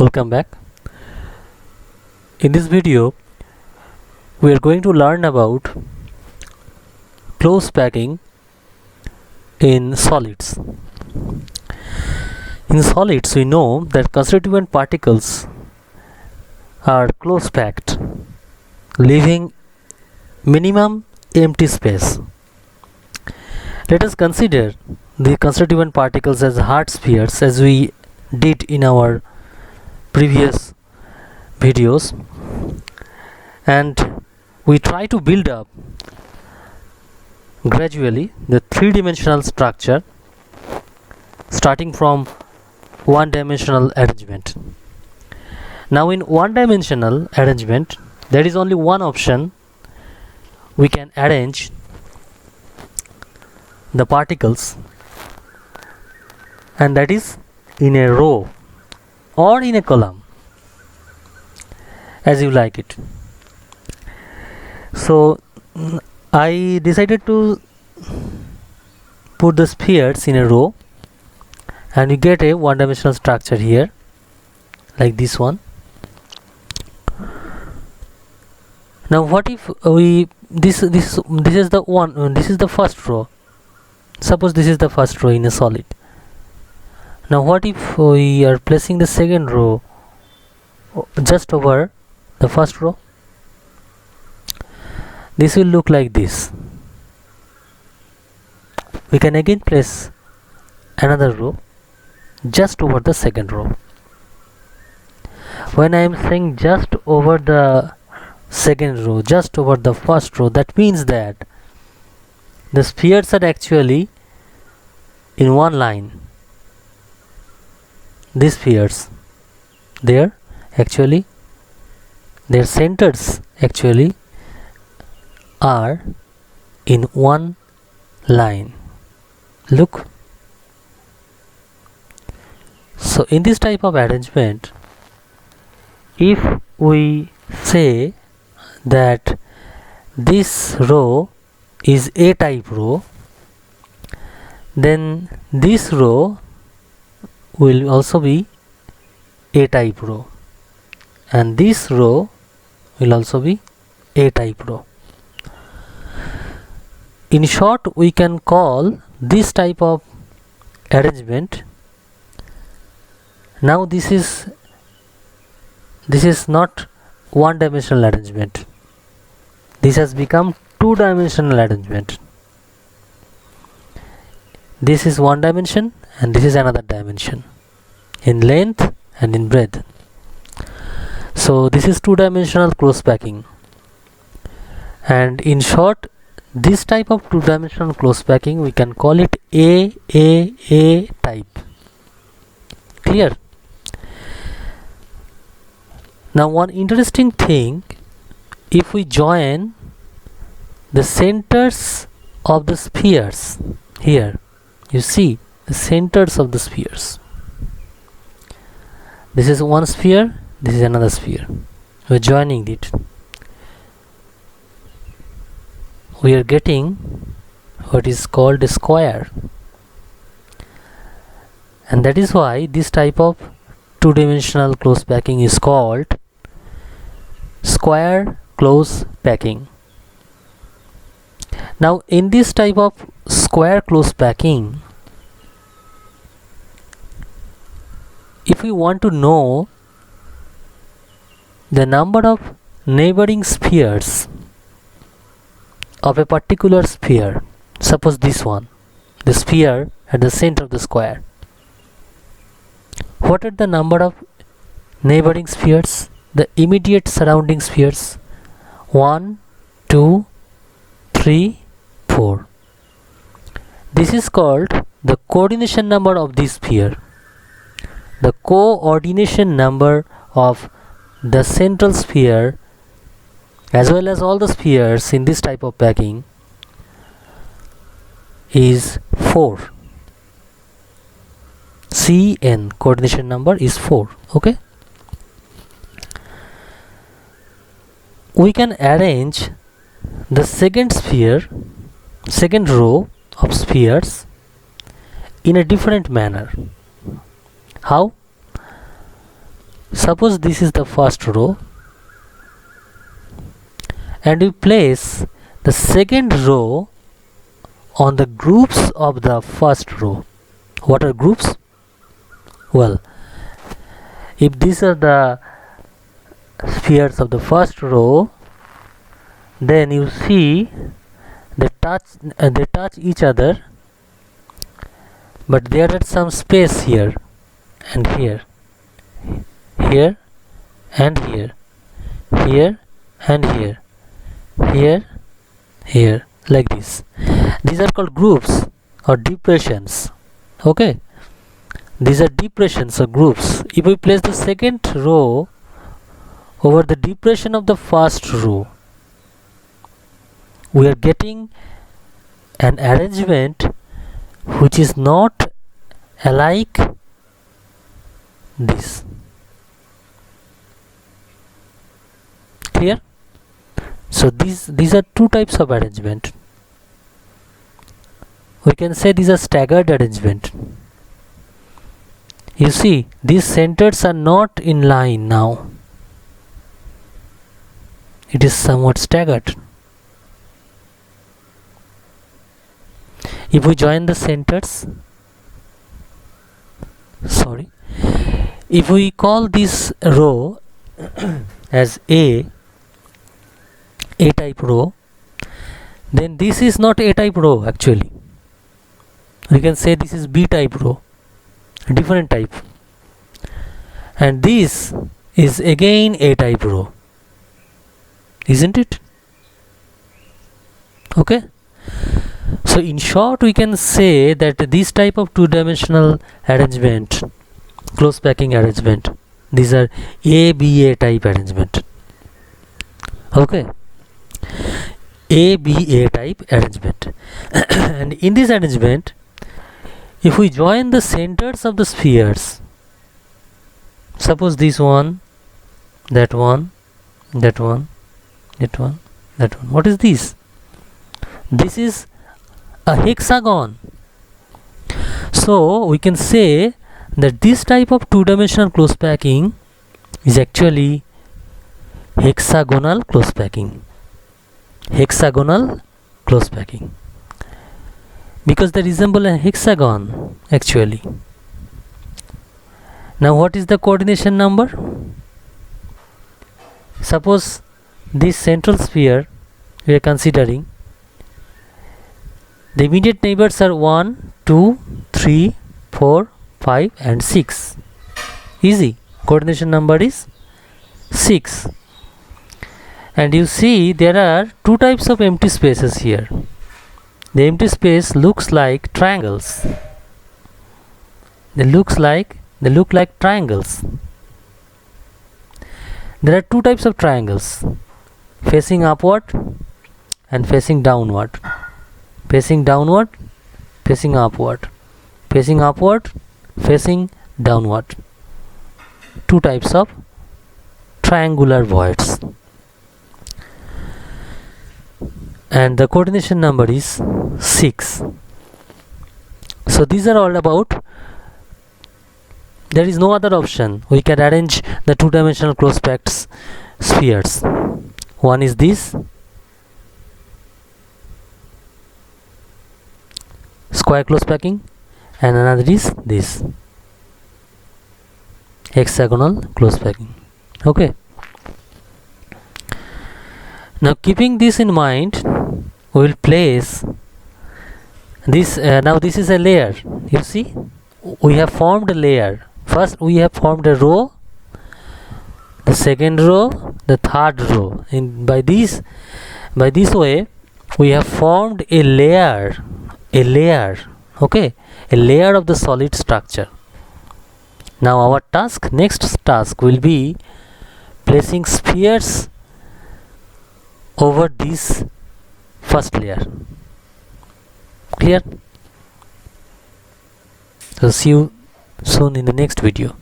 Welcome back. In this video we are going to learn about close packing in solids. In solids we know that constituent particles are close packed, leaving minimum empty space. Let us consider the constituent particles as hard spheres, as we did in our previous videos, and we try to build up gradually the three-dimensional structure starting from one-dimensional arrangement. Now in one-dimensional arrangement there is only one option: we can arrange the particles, and that is in a row or in a column, as you like it. So I decided to put the spheres in a row, and you get a one-dimensional structure here like this one. Now what if we this is the one, this is the first row. Suppose this is the first row in a solid. Now what if we are placing the second row just over the first row? This will look like this. We can again place another row just over the second row. When I am saying just over the second row, just over the first row, that means that the spheres are actually in one line. These spheres, their centers actually are in one line. Look. So in this type of arrangement, if we say that this row is A type row, then this row will also be A type row, and this row will also be A type row. In short, we can call this type of arrangement, now this is not one-dimensional arrangement. This has become two-dimensional arrangement. This is one dimension and this is another dimension in length and in breadth. So this is two-dimensional close packing, and in short, this type of two-dimensional close packing we can call it A type. Clear? Now one interesting thing, if we join the centers of the spheres here, you see the centers of the spheres. This is one sphere, this is another sphere. We are joining it. We are getting what is called a square, and that is why this type of two-dimensional close packing is called square close packing. Now in this type of square close packing, if we want to know the number of neighboring spheres of a particular sphere, suppose this one, the sphere at the center of the square, what are the number of neighboring spheres, the immediate surrounding spheres? 1, 2, 3, 4. This is called the coordination number of this sphere. The coordination number of the central sphere as well as all the spheres in this type of packing is 4. CN, coordination number, is 4. Okay. We can arrange the second row of spheres in a different manner. How? Suppose this is the first row, and we place the second row on the groups of the first row. What are groups? Well, if these are the spheres of the first row, then you see they touch each other, but there is some space here and here, here and here, here and here, here, like this. These are called groups or depressions. Okay, these are depressions or groups. If we place the second row over the depression of the first row, we are getting an arrangement which is not alike this. Clear? So these are two types of arrangement. We can say these are staggered arrangement. You see, these centers are not in line now. It is somewhat staggered. If we join the centers, if we call this row as A type row, then this is not A type row actually. We can say this is B type row, different type, and this is again A type row, isn't it? Okay, so in short we can say that this type of two-dimensional arrangement, close packing arrangement, these are ABA type arrangement. Okay, ABA type arrangement. And in this arrangement, if we join the centers of the spheres, suppose this one, that one, that one, that one, that one. What is this? This is a hexagon. So we can say that this type of two-dimensional close packing is actually hexagonal close packing. Hexagonal close packing, because they resemble a hexagon actually. Now what is the coordination number? Suppose this central sphere we are considering, the immediate neighbors are 1, 2, 3, 4, 5 and 6. Easy. Coordination number is 6. And you see there are two types of empty spaces here. The empty space looks like triangles. They look like triangles. There are two types of triangles, facing upward and facing downward. Facing downward, facing upward. Facing upward, facing downward. Two types of triangular voids. And the coordination number is 6. So these are all about, there is no other option. We can arrange the two-dimensional close packed spheres. One is this, square close packing, and another is this, hexagonal close packing. Okay. Now keeping this in mind, we will place this. Now this is a layer. You see, we have formed a layer. First we have formed a row, the second row, the third row. And by this way we have formed a layer. Okay, a layer of the solid structure. Now our next task will be placing spheres over this first layer. Clear? So see you soon in the next video.